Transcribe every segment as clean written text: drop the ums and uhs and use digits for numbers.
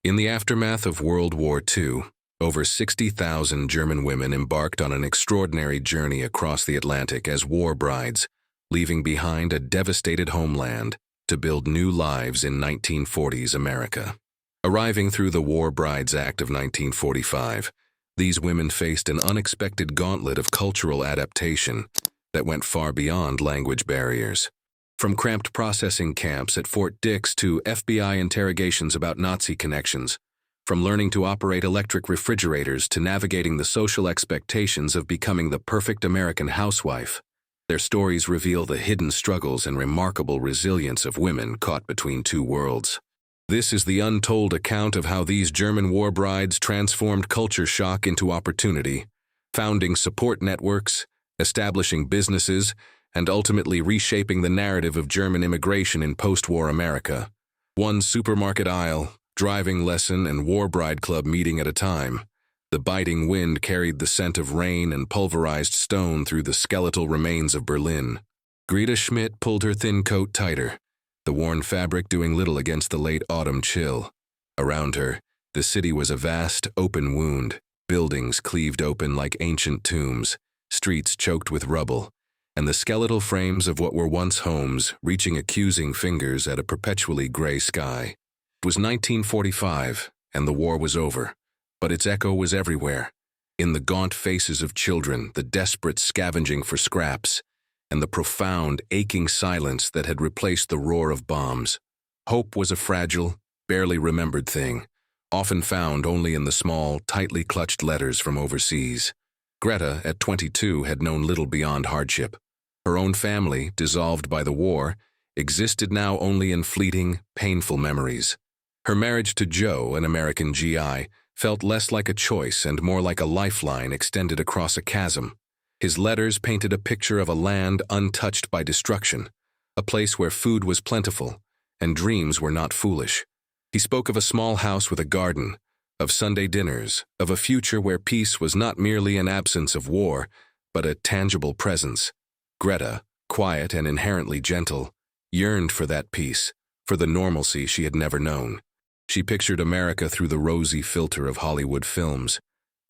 In the aftermath of World War II, over 60,000 German women embarked on an extraordinary journey across the Atlantic as war brides, leaving behind a devastated homeland to build new lives in 1940s America. Arriving through the War Brides Act of 1945, these women faced an unexpected gauntlet of cultural adaptation that went far beyond language barriers. From cramped processing camps at Fort Dix to FBI interrogations about Nazi connections, from learning to operate electric refrigerators to navigating the social expectations of becoming the perfect American housewife, their stories reveal the hidden struggles and remarkable resilience of women caught between two worlds. This is the untold account of how these German war brides transformed culture shock into opportunity, founding support networks, establishing businesses, and ultimately reshaping the narrative of German immigration in post-war America. One supermarket aisle, driving lesson, and war bride club meeting at a time. The biting wind carried the scent of rain and pulverized stone through the skeletal remains of Berlin. Greta Schmidt pulled her thin coat tighter, the worn fabric doing little against the late autumn chill. Around her, the city was a vast, open wound, buildings cleaved open like ancient tombs, streets choked with rubble, and the skeletal frames of what were once homes reaching accusing fingers at a perpetually gray sky. It was 1945, and the war was over, but its echo was everywhere, in the gaunt faces of children, the desperate scavenging for scraps, and the profound, aching silence that had replaced the roar of bombs. Hope was a fragile, barely remembered thing, often found only in the small, tightly clutched letters from overseas. Greta, at 22, had known little beyond hardship. Her own family, dissolved by the war, existed now only in fleeting, painful memories. Her marriage to Joe, an American GI, felt less like a choice and more like a lifeline extended across a chasm. His letters painted a picture of a land untouched by destruction, a place where food was plentiful and dreams were not foolish. He spoke of a small house with a garden, of Sunday dinners, of a future where peace was not merely an absence of war, but a tangible presence. Greta, quiet and inherently gentle, yearned for that peace, for the normalcy she had never known. She pictured America through the rosy filter of Hollywood films,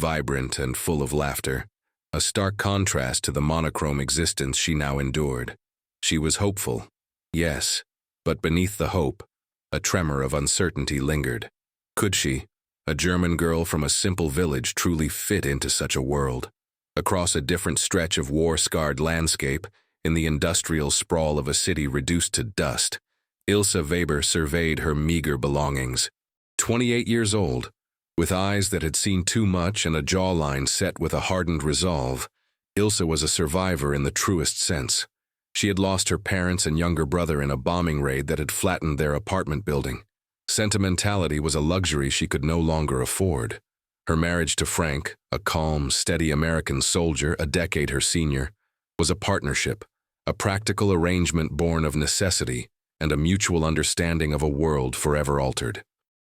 vibrant and full of laughter, a stark contrast to the monochrome existence she now endured. She was hopeful, yes, but beneath the hope, a tremor of uncertainty lingered. Could she, a German girl from a simple village, truly fit into such a world? Across a different stretch of war-scarred landscape, in the industrial sprawl of a city reduced to dust, Ilse Weber surveyed her meager belongings. 28 years old, with eyes that had seen too much and a jawline set with a hardened resolve, Ilse was a survivor in the truest sense. She had lost her parents and younger brother in a bombing raid that had flattened their apartment building. Sentimentality was a luxury she could no longer afford. Her marriage to Frank, a calm, steady American soldier a decade her senior, was a partnership, a practical arrangement born of necessity and a mutual understanding of a world forever altered.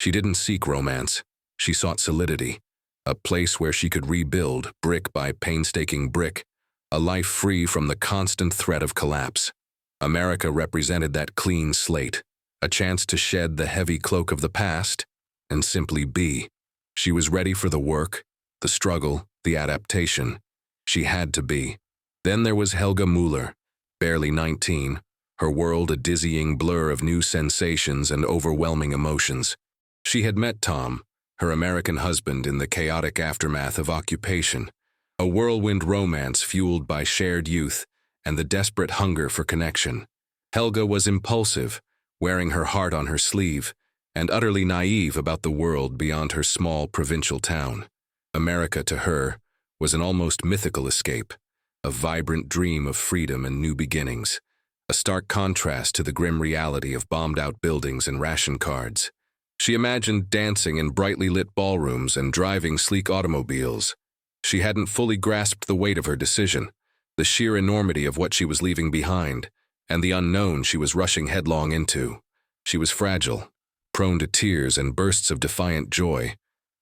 She didn't seek romance. She sought solidity, a place where she could rebuild, brick by painstaking brick, a life free from the constant threat of collapse. America represented that clean slate, a chance to shed the heavy cloak of the past and simply be. She was ready for the work, the struggle, the adaptation. She had to be. Then there was Helga Mueller, barely 19, her world a dizzying blur of new sensations and overwhelming emotions. She had met Tom, her American husband, in the chaotic aftermath of occupation, a whirlwind romance fueled by shared youth and the desperate hunger for connection. Helga was impulsive, wearing her heart on her sleeve, and utterly naive about the world beyond her small provincial town. America, to her, was an almost mythical escape, a vibrant dream of freedom and new beginnings, a stark contrast to the grim reality of bombed-out buildings and ration cards. She imagined dancing in brightly lit ballrooms and driving sleek automobiles. She hadn't fully grasped the weight of her decision, the sheer enormity of what she was leaving behind, and the unknown she was rushing headlong into. She was fragile, prone to tears and bursts of defiant joy,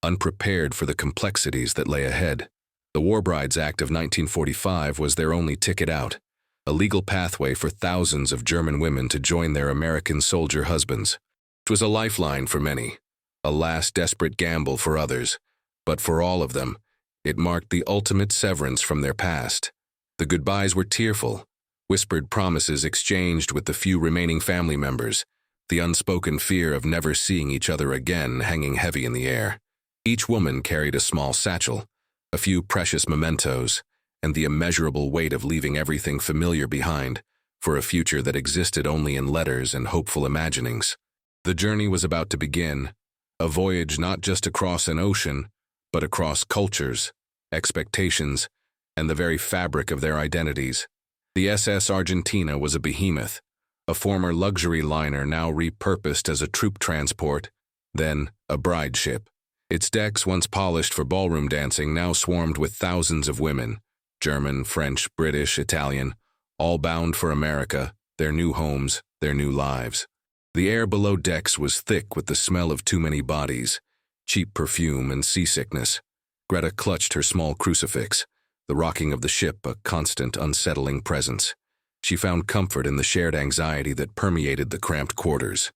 unprepared for the complexities that lay ahead. The War Brides Act of 1945 was their only ticket out, a legal pathway for thousands of German women to join their American soldier husbands. It was a lifeline for many, a last desperate gamble for others, but for all of them, it marked the ultimate severance from their past. The goodbyes were tearful, whispered promises exchanged with the few remaining family members, the unspoken fear of never seeing each other again hanging heavy in the air. Each woman carried a small satchel, a few precious mementos, and the immeasurable weight of leaving everything familiar behind for a future that existed only in letters and hopeful imaginings. The journey was about to begin, a voyage not just across an ocean, but across cultures, expectations, and the very fabric of their identities. The SS Argentina was a behemoth, a former luxury liner now repurposed as a troop transport, then a bride ship. Its decks, once polished for ballroom dancing, now swarmed with thousands of women, German, French, British, Italian, all bound for America, their new homes, their new lives. The air below decks was thick with the smell of too many bodies, cheap perfume, and seasickness. Greta clutched her small crucifix, the rocking of the ship a constant, unsettling presence. She found comfort in the shared anxiety that permeated the cramped quarters.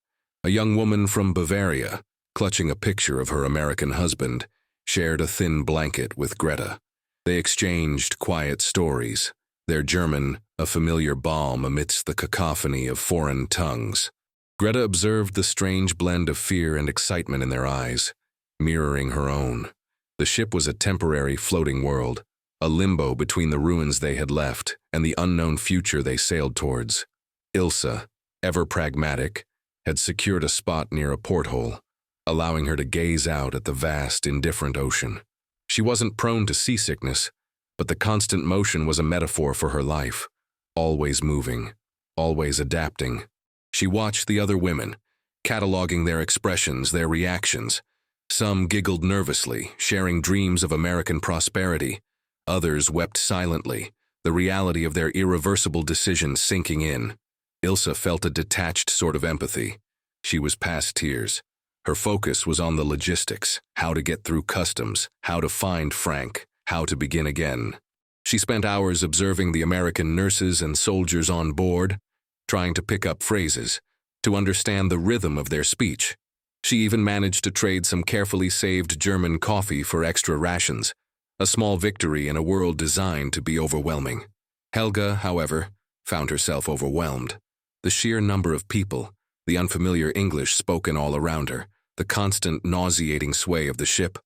A young woman from Bavaria, clutching a picture of her American husband, shared a thin blanket with Greta. They exchanged quiet stories, their German a familiar balm amidst the cacophony of foreign tongues. Greta observed the strange blend of fear and excitement in their eyes, mirroring her own. The ship was a temporary floating world, a limbo between the ruins they had left and the unknown future they sailed towards. Ilsa, ever pragmatic, had secured a spot near a porthole, allowing her to gaze out at the vast, indifferent ocean. She wasn't prone to seasickness, but the constant motion was a metaphor for her life, always moving, always adapting. She watched the other women, cataloging their expressions, their reactions. Some giggled nervously, sharing dreams of American prosperity. Others wept silently, the reality of their irreversible decision sinking in. Ilsa felt a detached sort of empathy. She was past tears. Her focus was on the logistics, how to get through customs, how to find Frank, how to begin again. She spent hours observing the American nurses and soldiers on board, trying to pick up phrases, to understand the rhythm of their speech. She even managed to trade some carefully saved German coffee for extra rations, a small victory in a world designed to be overwhelming. Helga, however, found herself overwhelmed. The sheer number of people, the unfamiliar English spoken all around her, the constant nauseating sway of the ship,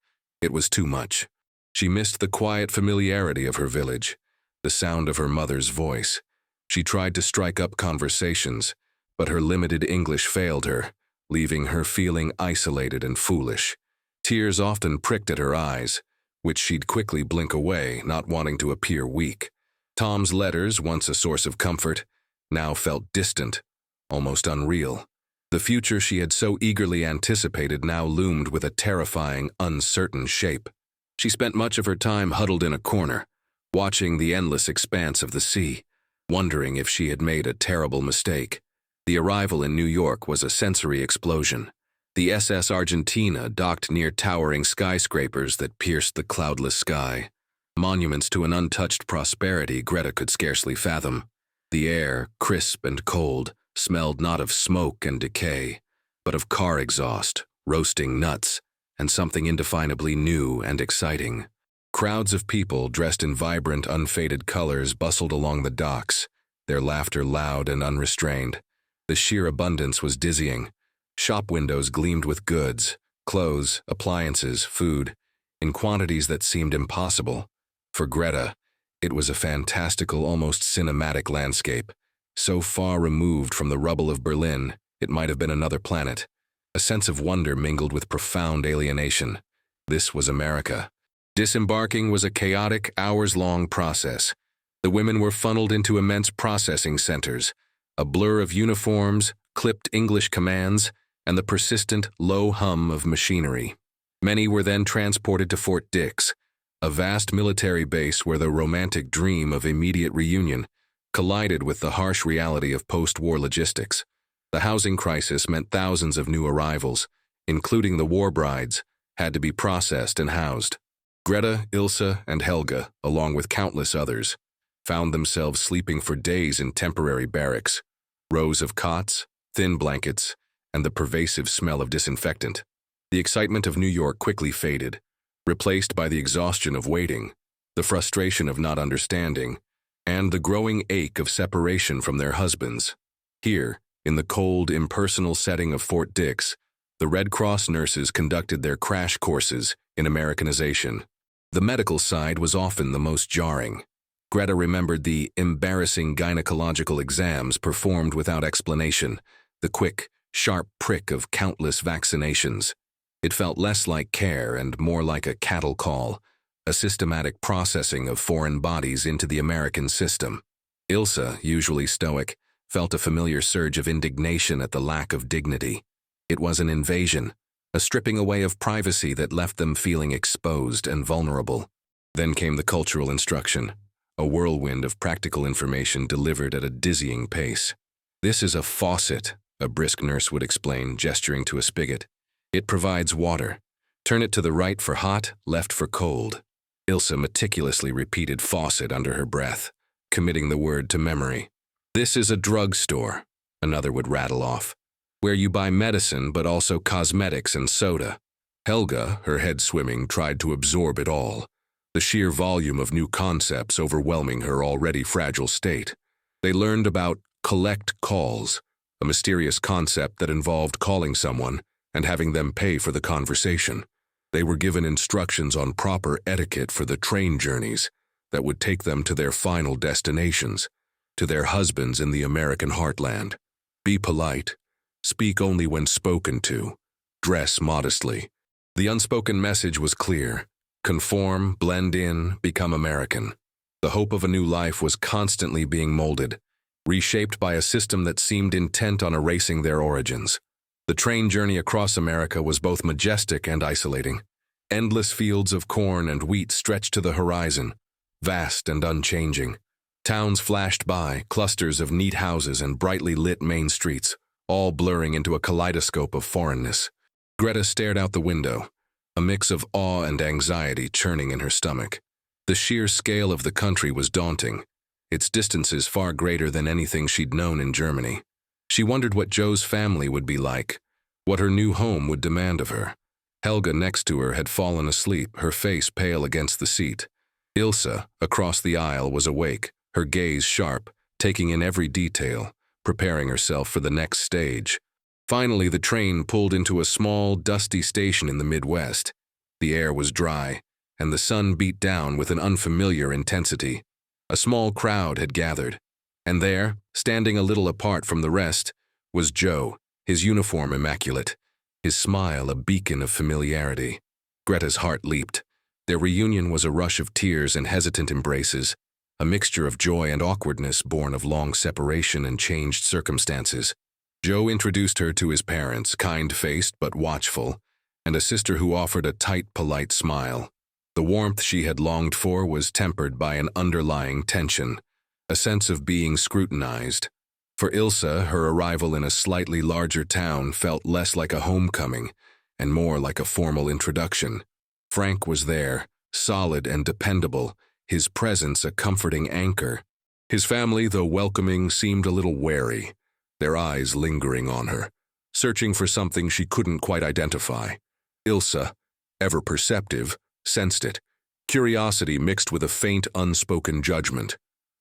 it was too much. She missed the quiet familiarity of her village, the sound of her mother's voice. She tried to strike up conversations, but her limited English failed her, leaving her feeling isolated and foolish. Tears often pricked at her eyes, which she'd quickly blink away, not wanting to appear weak. Tom's letters, once a source of comfort, now felt distant, almost unreal. The future she had so eagerly anticipated now loomed with a terrifying, uncertain shape. She spent much of her time huddled in a corner, watching the endless expanse of the sea, wondering if she had made a terrible mistake. The arrival in New York was a sensory explosion. The SS Argentina docked near towering skyscrapers that pierced the cloudless sky, monuments to an untouched prosperity Greta could scarcely fathom. The air, crisp and cold, smelled not of smoke and decay, but of car exhaust, roasting nuts, and something indefinably new and exciting. Crowds of people dressed in vibrant, unfaded colors bustled along the docks, their laughter loud and unrestrained. The sheer abundance was dizzying. Shop windows gleamed with goods, clothes, appliances, food, in quantities that seemed impossible. For Greta, it was a fantastical, almost cinematic landscape, so far removed from the rubble of Berlin, it might have been another planet. A sense of wonder mingled with profound alienation. This was America. Disembarking was a chaotic, hours-long process. The women were funneled into immense processing centers, a blur of uniforms, clipped English commands, and the persistent, low hum of machinery. Many were then transported to Fort Dix, a vast military base where the romantic dream of immediate reunion collided with the harsh reality of post-war logistics. The housing crisis meant thousands of new arrivals, including the war brides, had to be processed and housed. Greta, Ilsa, and Helga, along with countless others, found themselves sleeping for days in temporary barracks, rows of cots, thin blankets, and the pervasive smell of disinfectant. The excitement of New York quickly faded, replaced by the exhaustion of waiting, the frustration of not understanding, and the growing ache of separation from their husbands. Here, in the cold, impersonal setting of Fort Dix, the Red Cross nurses conducted their crash courses in Americanization. The medical side was often the most jarring. Greta remembered the embarrassing gynecological exams performed without explanation, the quick, sharp prick of countless vaccinations. It felt less like care and more like a cattle call, a systematic processing of foreign bodies into the American system. Ilsa, usually stoic, felt a familiar surge of indignation at the lack of dignity. It was an invasion, a stripping away of privacy that left them feeling exposed and vulnerable. Then came the cultural instruction, a whirlwind of practical information delivered at a dizzying pace. "This is a faucet," a brisk nurse would explain, gesturing to a spigot. "It provides water. Turn it to the right for hot, left for cold." Ilsa meticulously repeated faucet under her breath, committing the word to memory. "This is a drugstore," another would rattle off, "where you buy medicine but also cosmetics and soda." Helga, her head swimming, tried to absorb it all, the sheer volume of new concepts overwhelming her already fragile state. They learned about collect calls, a mysterious concept that involved calling someone and having them pay for the conversation. They were given instructions on proper etiquette for the train journeys that would take them to their final destinations, to their husbands in the American heartland. Be polite. Speak only when spoken to. Dress modestly. The unspoken message was clear. Conform, blend in, become American. The hope of a new life was constantly being molded, reshaped by a system that seemed intent on erasing their origins. The train journey across America was both majestic and isolating. Endless fields of corn and wheat stretched to the horizon, vast and unchanging. Towns flashed by, clusters of neat houses and brightly lit main streets, all blurring into a kaleidoscope of foreignness. Greta stared out the window, a mix of awe and anxiety churning in her stomach. The sheer scale of the country was daunting, its distances far greater than anything she'd known in Germany. She wondered what Joe's family would be like, what her new home would demand of her. Helga next to her had fallen asleep, her face pale against the seat. Ilsa, across the aisle, was awake, her gaze sharp, taking in every detail, preparing herself for the next stage. Finally, the train pulled into a small, dusty station in the Midwest. The air was dry, and the sun beat down with an unfamiliar intensity. A small crowd had gathered, and there, standing a little apart from the rest, was Joe, his uniform immaculate, his smile a beacon of familiarity. Greta's heart leaped. Their reunion was a rush of tears and hesitant embraces, a mixture of joy and awkwardness born of long separation and changed circumstances. Joe introduced her to his parents, kind-faced but watchful, and a sister who offered a tight, polite smile. The warmth she had longed for was tempered by an underlying tension, a sense of being scrutinized. For Ilsa, her arrival in a slightly larger town felt less like a homecoming and more like a formal introduction. Frank was there, solid and dependable, his presence a comforting anchor. His family, though welcoming, seemed a little wary, their eyes lingering on her, searching for something she couldn't quite identify. Ilsa, ever perceptive, sensed it, curiosity mixed with a faint, unspoken judgment.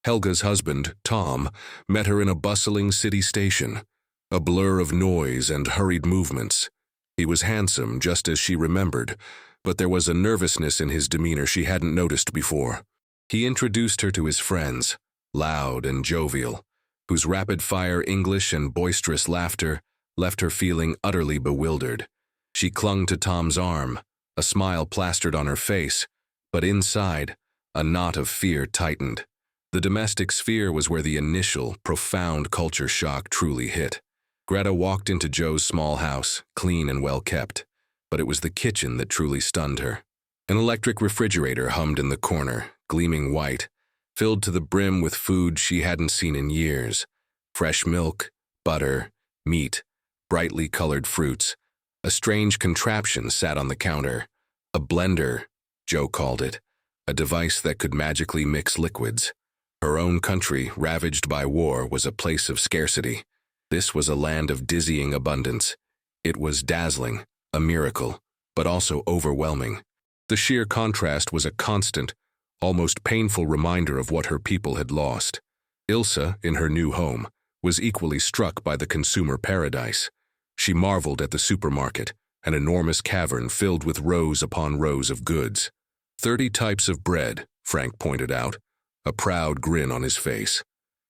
Helga's husband, Tom, met her in a bustling city station, a blur of noise and hurried movements. He was handsome, just as she remembered, but there was a nervousness in his demeanor she hadn't noticed before. He introduced her to his friends, loud and jovial, whose rapid-fire English and boisterous laughter left her feeling utterly bewildered. She clung to Tom's arm, a smile plastered on her face, but inside, a knot of fear tightened. The domestic sphere was where the initial, profound culture shock truly hit. Greta walked into Joe's small house, clean and well-kept, but it was the kitchen that truly stunned her. An electric refrigerator hummed in the corner, gleaming white, filled to the brim with food she hadn't seen in years. Fresh milk, butter, meat, brightly colored fruits. A strange contraption sat on the counter. A blender, Joe called it, a device that could magically mix liquids. Her own country, ravaged by war, was a place of scarcity. This was a land of dizzying abundance. It was dazzling, a miracle. but also overwhelming. The sheer contrast was a constant, almost painful reminder of what her people had lost. Ilsa, in her new home, was equally struck by the consumer paradise. She marveled at the supermarket, an enormous cavern filled with rows upon rows of goods. 30 types of bread, Frank pointed out, a proud grin on his face.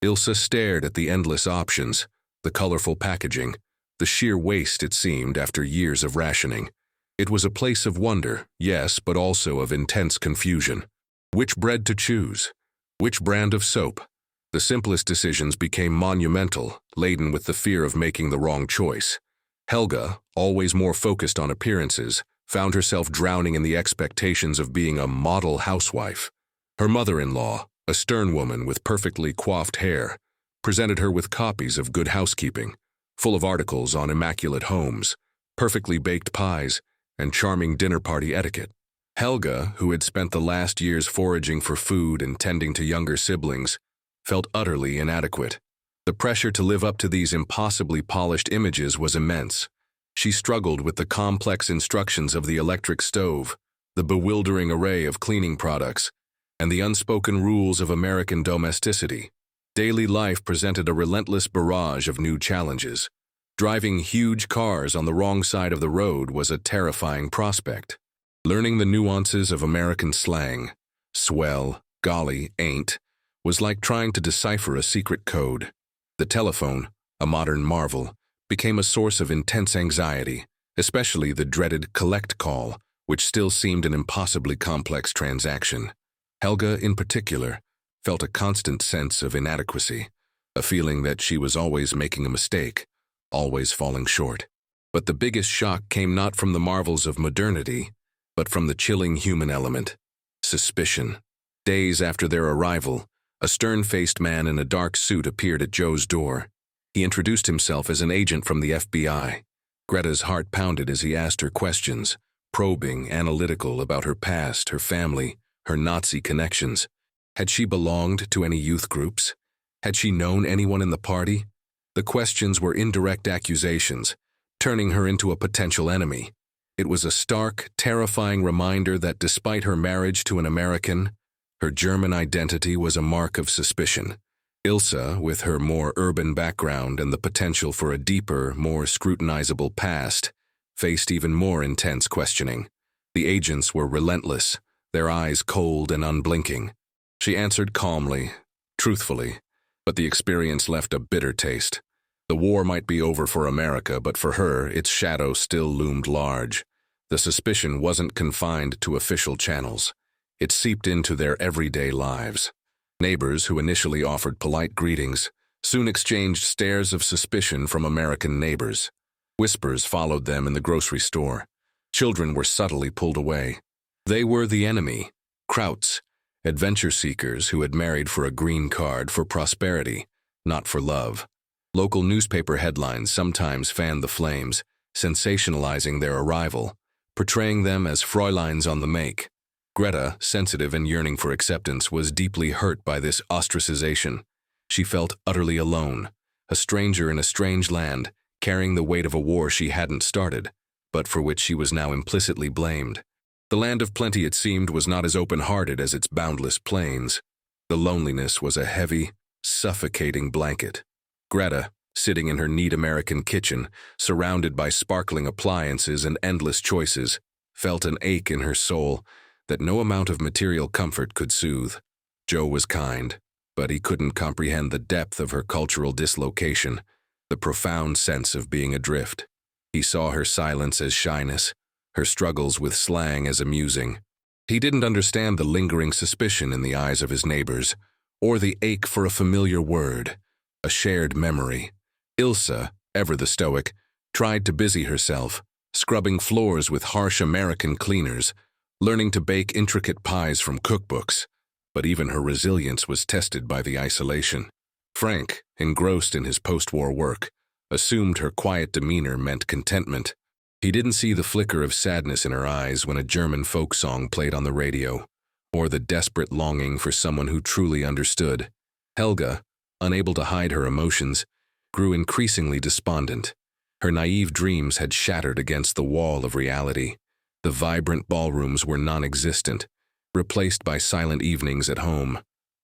Ilsa stared at the endless options, the colorful packaging, the sheer waste it seemed after years of rationing. It was a place of wonder, yes, but also of intense confusion. Which bread to choose? Which brand of soap? The simplest decisions became monumental, laden with the fear of making the wrong choice. Helga, always more focused on appearances, found herself drowning in the expectations of being a model housewife. Her mother-in-law, a stern woman with perfectly coiffed hair, presented her with copies of Good Housekeeping, full of articles on immaculate homes, perfectly baked pies, and charming dinner party etiquette. Helga, who had spent the last years foraging for food and tending to younger siblings, felt utterly inadequate. The pressure to live up to these impossibly polished images was immense. She struggled with the complex instructions of the electric stove, the bewildering array of cleaning products, and the unspoken rules of American domesticity. Daily life presented a relentless barrage of new challenges. Driving huge cars on the wrong side of the road was a terrifying prospect. Learning the nuances of American slang, swell, golly, ain't, was like trying to decipher a secret code. The telephone, a modern marvel, became a source of intense anxiety, especially the dreaded collect call, which still seemed an impossibly complex transaction. Helga, in particular, felt a constant sense of inadequacy, a feeling that she was always making a mistake, always falling short. But the biggest shock came not from the marvels of modernity, but from the chilling human element, suspicion. Days after their arrival, a stern-faced man in a dark suit appeared at Joe's door. He introduced himself as an agent from the FBI. Greta's heart pounded as he asked her questions, probing, analytical about her past, her family, her Nazi connections. Had she belonged to any youth groups? Had she known anyone in the party? The questions were indirect accusations, turning her into a potential enemy. It was a stark, terrifying reminder that despite her marriage to an American, her German identity was a mark of suspicion. Ilsa, with her more urban background and the potential for a deeper, more scrutinizable past, faced even more intense questioning. The agents were relentless, their eyes cold and unblinking. She answered calmly, truthfully, but the experience left a bitter taste. The war might be over for America, but for her, its shadow still loomed large. The suspicion wasn't confined to official channels. It seeped into their everyday lives. Neighbors who initially offered polite greetings soon exchanged stares of suspicion from American neighbors. Whispers followed them in the grocery store. Children were subtly pulled away. They were the enemy, Krauts, adventure seekers who had married for a green card, for prosperity, not for love. Local newspaper headlines sometimes fanned the flames, sensationalizing their arrival, portraying them as Fräuleins on the make. Greta, sensitive and yearning for acceptance, was deeply hurt by this ostracization. She felt utterly alone, a stranger in a strange land, carrying the weight of a war she hadn't started, but for which she was now implicitly blamed. The land of plenty, it seemed, was not as open-hearted as its boundless plains. The loneliness was a heavy, suffocating blanket. Greta, sitting in her neat American kitchen, surrounded by sparkling appliances and endless choices, felt an ache in her soul that no amount of material comfort could soothe. Joe was kind, but he couldn't comprehend the depth of her cultural dislocation, the profound sense of being adrift. He saw her silence as shyness, her struggles with slang as amusing. He didn't understand the lingering suspicion in the eyes of his neighbors, or the ache for a familiar word, a shared memory. Ilsa, ever the stoic, tried to busy herself, scrubbing floors with harsh American cleaners, learning to bake intricate pies from cookbooks, but even her resilience was tested by the isolation. Frank, engrossed in his post-war work, assumed her quiet demeanor meant contentment. He didn't see the flicker of sadness in her eyes when a German folk song played on the radio, or the desperate longing for someone who truly understood. Helga, unable to hide her emotions, grew increasingly despondent. Her naive dreams had shattered against the wall of reality. The vibrant ballrooms were non-existent, replaced by silent evenings at home.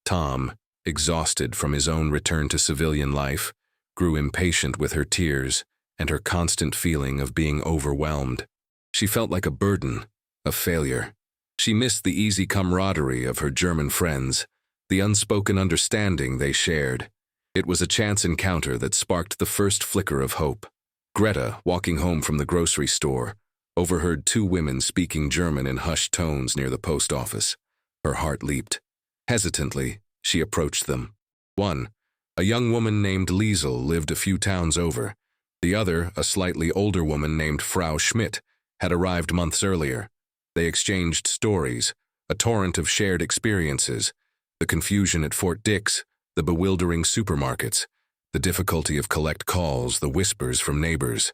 Tom, exhausted from his own return to civilian life, grew impatient with her tears and her constant feeling of being overwhelmed. She felt like a burden, a failure. She missed the easy camaraderie of her German friends, the unspoken understanding they shared. It was a chance encounter that sparked the first flicker of hope. Greta, walking home from the grocery store, overheard two women speaking German in hushed tones near the post office. Her heart leaped. Hesitantly, she approached them. One, a young woman named Liesel, lived a few towns over. The other, a slightly older woman named Frau Schmidt, had arrived months earlier. They exchanged stories, a torrent of shared experiences, the confusion at Fort Dix, the bewildering supermarkets, the difficulty of collect calls, the whispers from neighbors.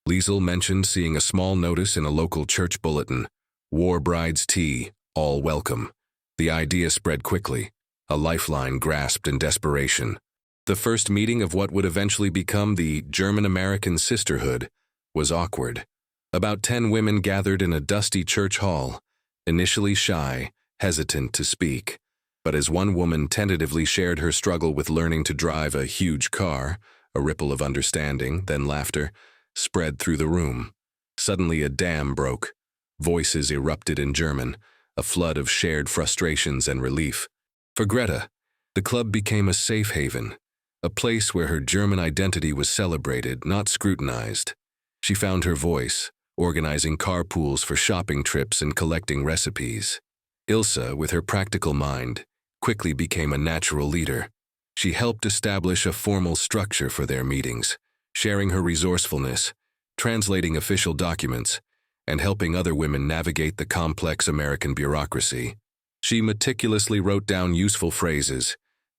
Liesel mentioned seeing a small notice in a local church bulletin, "War Bride's Tea, all welcome." The idea spread quickly, a lifeline grasped in desperation. The first meeting of what would eventually become the German-American Sisterhood was awkward. About 10 women gathered in a dusty church hall, initially shy, hesitant to speak. But as one woman tentatively shared her struggle with learning to drive a huge car, a ripple of understanding, then laughter, spread through the room. Suddenly a dam broke. Voices erupted in German, a flood of shared frustrations and relief. For Greta, the club became a safe haven, a place where her German identity was celebrated, not scrutinized. She found her voice, organizing carpools for shopping trips and collecting recipes. Ilse, with her practical mind, quickly became a natural leader. She helped establish a formal structure for their meetings, sharing her resourcefulness, translating official documents, and helping other women navigate the complex American bureaucracy. She meticulously wrote down useful phrases,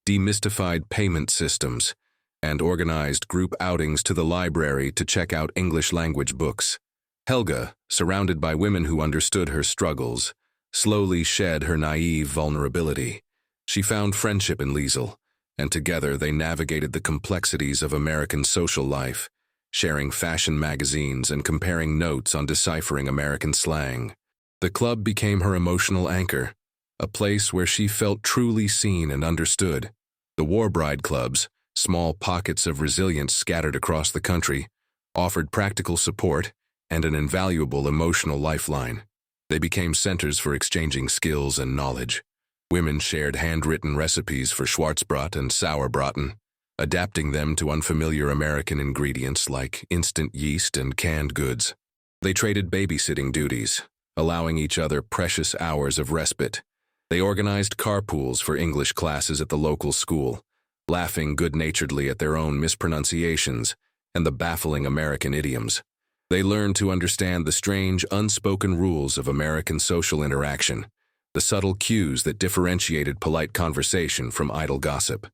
demystified payment systems, and organized group outings to the library to check out English-language books. Helga, surrounded by women who understood her struggles, slowly shed her naive vulnerability. She found friendship in Liesel, and together they navigated the complexities of American social life, sharing fashion magazines and comparing notes on deciphering American slang. The club became her emotional anchor, a place where she felt truly seen and understood. The War Bride clubs, small pockets of resilience scattered across the country, offered practical support and an invaluable emotional lifeline. They became centers for exchanging skills and knowledge. Women shared handwritten recipes for Schwarzbrot and Sauerbraten, adapting them to unfamiliar American ingredients like instant yeast and canned goods. They traded babysitting duties, allowing each other precious hours of respite. They organized carpools for English classes at the local school, laughing good-naturedly at their own mispronunciations and the baffling American idioms. They learned to understand the strange, unspoken rules of American social interaction, the subtle cues that differentiated polite conversation from idle gossip.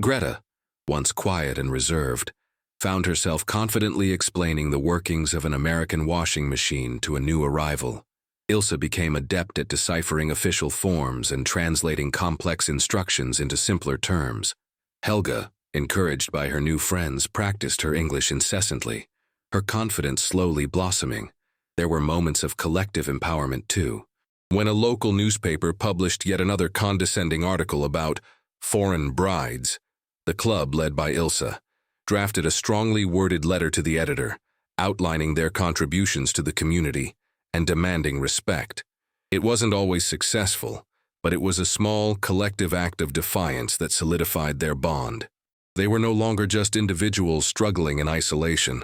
Greta, once quiet and reserved, found herself confidently explaining the workings of an American washing machine to a new arrival. Ilse became adept at deciphering official forms and translating complex instructions into simpler terms. Helga, encouraged by her new friends, practiced her English incessantly, her confidence slowly blossoming. There were moments of collective empowerment, too. When a local newspaper published yet another condescending article about foreign brides, the club, led by Ilse, drafted a strongly worded letter to the editor, outlining their contributions to the community and demanding respect. It wasn't always successful, but it was a small, collective act of defiance that solidified their bond. They were no longer just individuals struggling in isolation.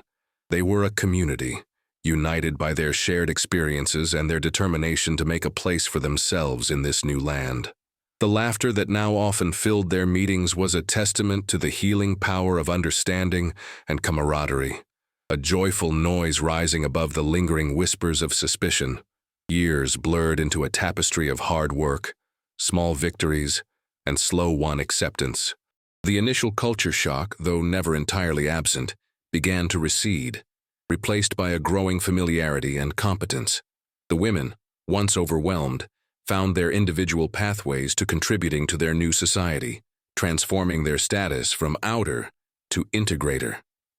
They were a community, united by their shared experiences and their determination to make a place for themselves in this new land. The laughter that now often filled their meetings was a testament to the healing power of understanding and camaraderie, a joyful noise rising above the lingering whispers of suspicion. Years blurred into a tapestry of hard work, small victories, and slow-won acceptance. The initial culture shock, though never entirely absent, began to recede, replaced by a growing familiarity and competence. The women, once overwhelmed, found their individual pathways to contributing to their new society, transforming their status from outer to integrator.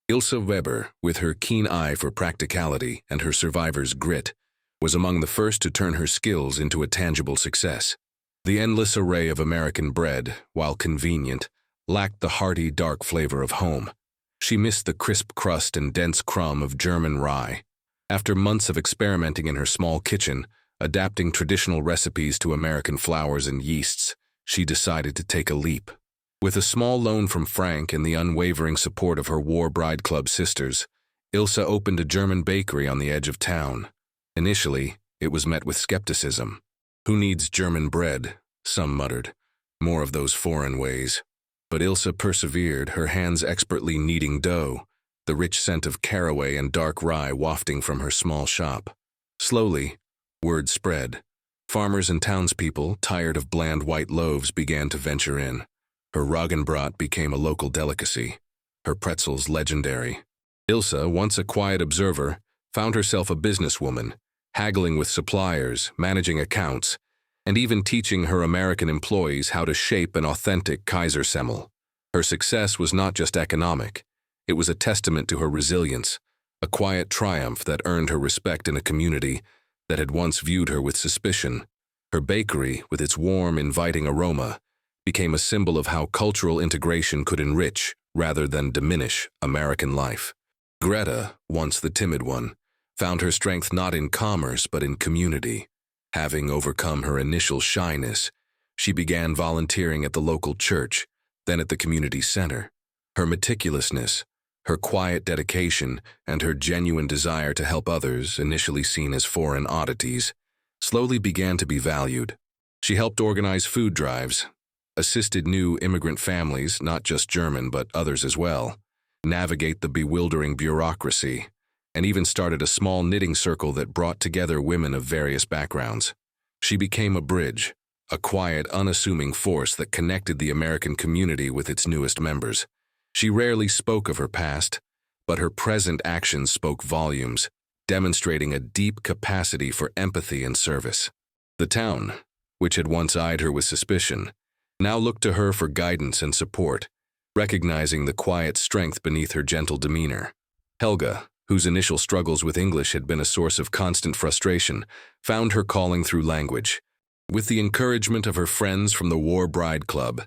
Ilse Weber, with her keen eye for practicality and her survivor's grit, was among the first to turn her skills into a tangible success. The endless array of American bread, while convenient, lacked the hearty, dark flavor of home. She missed the crisp crust and dense crumb of German rye. After months of experimenting in her small kitchen, adapting traditional recipes to American flours and yeasts, she decided to take a leap. With a small loan from Frank and the unwavering support of her War Bride Club sisters, Ilse opened a German bakery on the edge of town. Initially, it was met with skepticism. "Who needs German bread?" some muttered. "More of those foreign ways." But Ilse persevered, her hands expertly kneading dough, the rich scent of caraway and dark rye wafting from her small shop. Slowly, word spread. Farmers and townspeople, tired of bland white loaves, began to venture in. Her Roggenbrot became a local delicacy, her pretzels legendary. Ilse, once a quiet observer, found herself a businesswoman, haggling with suppliers, managing accounts, and even teaching her American employees how to shape an authentic Kaisersemmel. Her success was not just economic. It was a testament to her resilience, a quiet triumph that earned her respect in a community that had once viewed her with suspicion. Her bakery, with its warm, inviting aroma, became a symbol of how cultural integration could enrich, rather than diminish, American life. Greta, once the timid one, found her strength not in commerce but in community. Having overcome her initial shyness, she began volunteering at the local church, then at the community center. Her meticulousness, her quiet dedication, and her genuine desire to help others, initially seen as foreign oddities, slowly began to be valued. She helped organize food drives, assisted new immigrant families, not just German but others as well, navigate the bewildering bureaucracy, and even started a small knitting circle that brought together women of various backgrounds. She became a bridge, a quiet, unassuming force that connected the American community with its newest members. She rarely spoke of her past, but her present actions spoke volumes, demonstrating a deep capacity for empathy and service. The town, which had once eyed her with suspicion, now looked to her for guidance and support, recognizing the quiet strength beneath her gentle demeanor. Helga, whose initial struggles with English had been a source of constant frustration, found her calling through language. With the encouragement of her friends from the War Bride Club,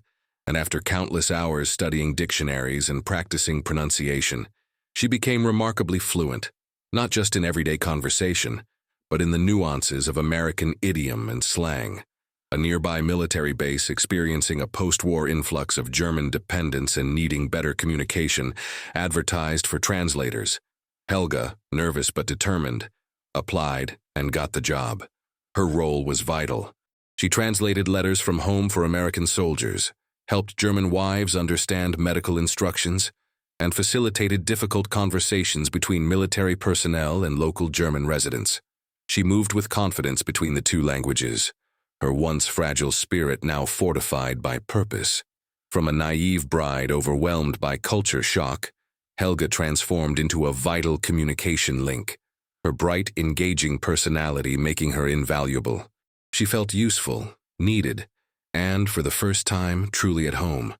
and after countless hours studying dictionaries and practicing pronunciation, she became remarkably fluent, not just in everyday conversation, but in the nuances of American idiom and slang. A nearby military base experiencing a post-war influx of German dependents and needing better communication advertised for translators. Helga, nervous but determined, applied and got the job. Her role was vital. She translated letters from home for American soldiers, helped German wives understand medical instructions, and facilitated difficult conversations between military personnel and local German residents. She moved with confidence between the two languages, her once fragile spirit now fortified by purpose. From a naive bride overwhelmed by culture shock, Helga transformed into a vital communication link, her bright, engaging personality making her invaluable. She felt useful, needed, and, for the first time, truly at home.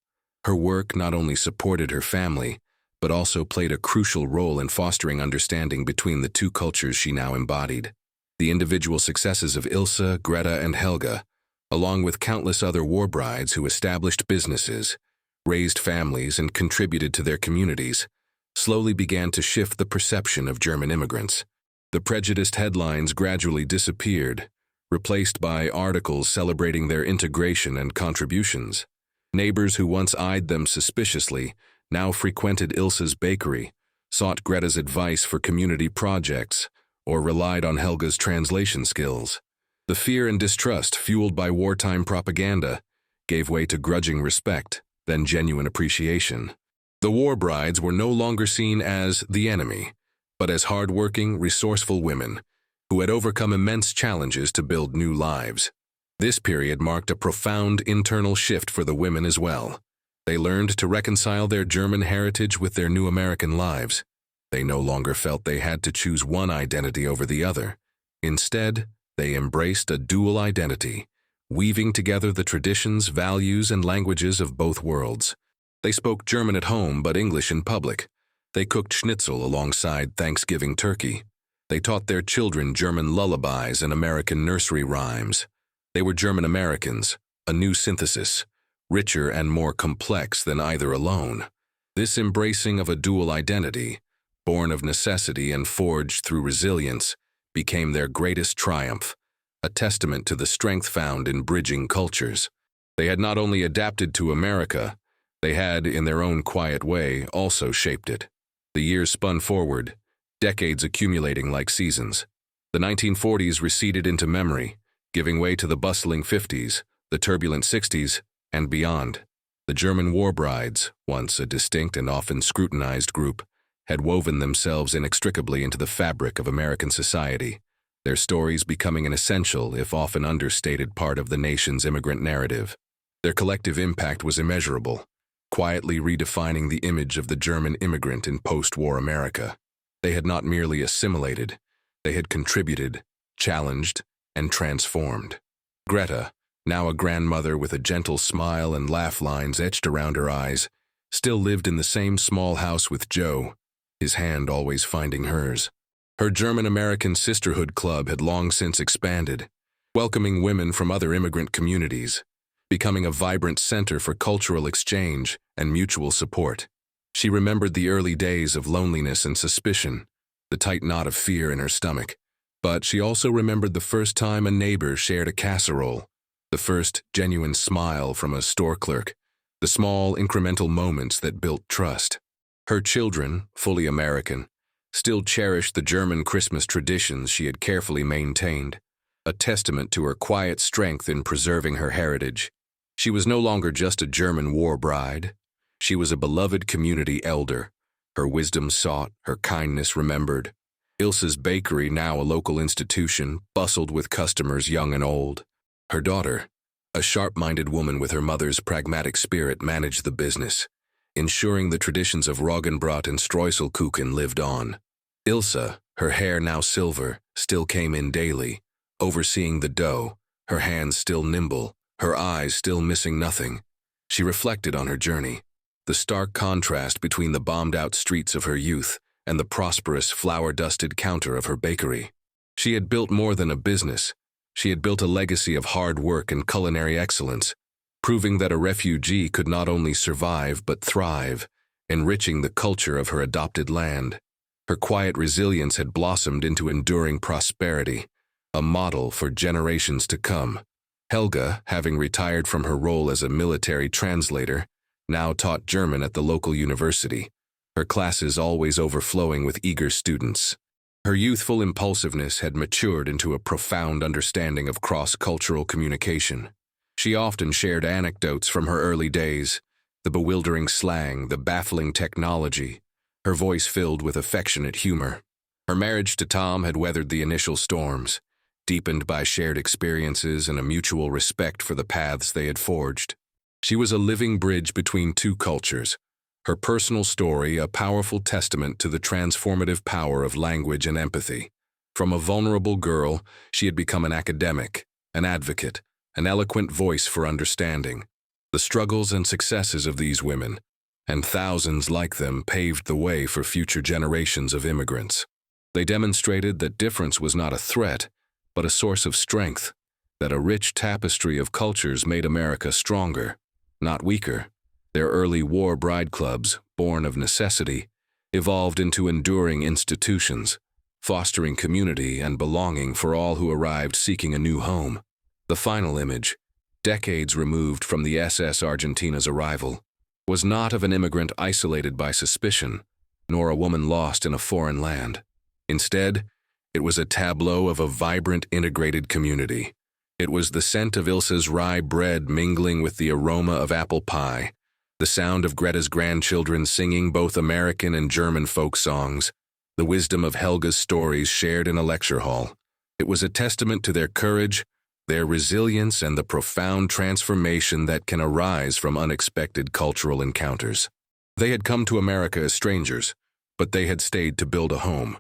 Her work not only supported her family, but also played a crucial role in fostering understanding between the two cultures she now embodied. The individual successes of Ilse, Greta, and Helga, along with countless other war brides who established businesses, raised families, and contributed to their communities, slowly began to shift the perception of German immigrants. The prejudiced headlines gradually disappeared, replaced by articles celebrating their integration and contributions. Neighbors who once eyed them suspiciously now frequented Ilse's bakery, sought Greta's advice for community projects, or relied on Helga's translation skills. The fear and distrust fueled by wartime propaganda gave way to grudging respect, then genuine appreciation. The war brides were no longer seen as the enemy, but as hardworking, resourceful women who had overcome immense challenges to build new lives. This period marked a profound internal shift for the women as well. They learned to reconcile their German heritage with their new American lives. They no longer felt they had to choose one identity over the other. Instead, they embraced a dual identity, weaving together the traditions, values, and languages of both worlds. They spoke German at home but English in public. They cooked schnitzel alongside Thanksgiving turkey. They taught their children German lullabies and American nursery rhymes. They were German Americans, a new synthesis, richer and more complex than either alone. This embracing of a dual identity, born of necessity and forged through resilience, became their greatest triumph, a testament to the strength found in bridging cultures. They had not only adapted to America, they had, in their own quiet way, also shaped it. The years spun forward, decades accumulating like seasons. The 1940s receded into memory, giving way to the bustling 50s, the turbulent 60s, and beyond. The German war brides, once a distinct and often scrutinized group, had woven themselves inextricably into the fabric of American society, their stories becoming an essential, if often understated, part of the nation's immigrant narrative. Their collective impact was immeasurable, quietly redefining the image of the German immigrant in post-war America. They had not merely assimilated, they had contributed, challenged, and transformed. Greta, now a grandmother with a gentle smile and laugh lines etched around her eyes, still lived in the same small house with Joe, his hand always finding hers. Her German-American sisterhood club had long since expanded, welcoming women from other immigrant communities, becoming a vibrant center for cultural exchange and mutual support. She remembered the early days of loneliness and suspicion, the tight knot of fear in her stomach. But she also remembered the first time a neighbor shared a casserole, the first genuine smile from a store clerk, the small incremental moments that built trust. Her children, fully American, still cherished the German Christmas traditions she had carefully maintained, a testament to her quiet strength in preserving her heritage. She was no longer just a German war bride. She was a beloved community elder, her wisdom sought, her kindness remembered. Ilse's bakery, now a local institution, bustled with customers young and old. Her daughter, a sharp-minded woman with her mother's pragmatic spirit, managed the business, ensuring the traditions of Roggenbrot and Streuselkuchen lived on. Ilse, her hair now silver, still came in daily, overseeing the dough, her hands still nimble, her eyes still missing nothing. She reflected on her journey, the stark contrast between the bombed-out streets of her youth and the prosperous, flour-dusted counter of her bakery. She had built more than a business. She had built a legacy of hard work and culinary excellence, proving that a refugee could not only survive but thrive, enriching the culture of her adopted land. Her quiet resilience had blossomed into enduring prosperity, a model for generations to come. Helga, having retired from her role as a military translator, now taught German at the local university, her classes always overflowing with eager students. Her youthful impulsiveness had matured into a profound understanding of cross-cultural communication. She often shared anecdotes from her early days, the bewildering slang, the baffling technology, her voice filled with affectionate humor. Her marriage to Tom had weathered the initial storms, deepened by shared experiences and a mutual respect for the paths they had forged. She was a living bridge between two cultures, her personal story a powerful testament to the transformative power of language and empathy. From a vulnerable girl, she had become an academic, an advocate, an eloquent voice for understanding. The struggles and successes of these women, and thousands like them, paved the way for future generations of immigrants. They demonstrated that difference was not a threat, but a source of strength, that a rich tapestry of cultures made America stronger, not weaker. Their early war bride clubs, born of necessity, evolved into enduring institutions, fostering community and belonging for all who arrived seeking a new home. The final image, decades removed from the SS Argentina's arrival, was not of an immigrant isolated by suspicion, nor a woman lost in a foreign land. Instead, it was a tableau of a vibrant, integrated community. It was the scent of Ilse's rye bread mingling with the aroma of apple pie, the sound of Greta's grandchildren singing both American and German folk songs, the wisdom of Helga's stories shared in a lecture hall. It was a testament to their courage, their resilience, and the profound transformation that can arise from unexpected cultural encounters. They had come to America as strangers, but they had stayed to build a home,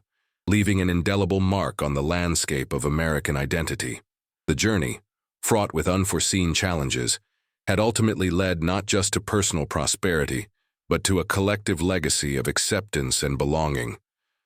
leaving an indelible mark on the landscape of American identity. The journey, fraught with unforeseen challenges, had ultimately led not just to personal prosperity, but to a collective legacy of acceptance and belonging,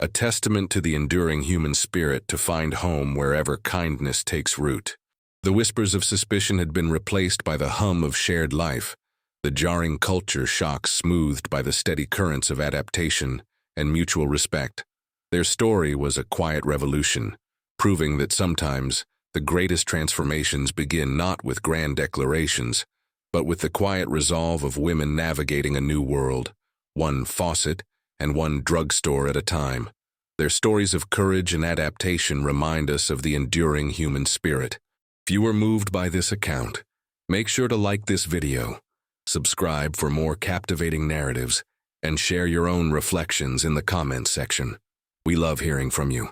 a testament to the enduring human spirit to find home wherever kindness takes root. The whispers of suspicion had been replaced by the hum of shared life, the jarring culture shocks smoothed by the steady currents of adaptation and mutual respect. Their story was a quiet revolution, proving that sometimes the greatest transformations begin not with grand declarations, but with the quiet resolve of women navigating a new world, one faucet and one drugstore at a time. Their stories of courage and adaptation remind us of the enduring human spirit. If you were moved by this account, make sure to like this video, subscribe for more captivating narratives, and share your own reflections in the comments section. We love hearing from you.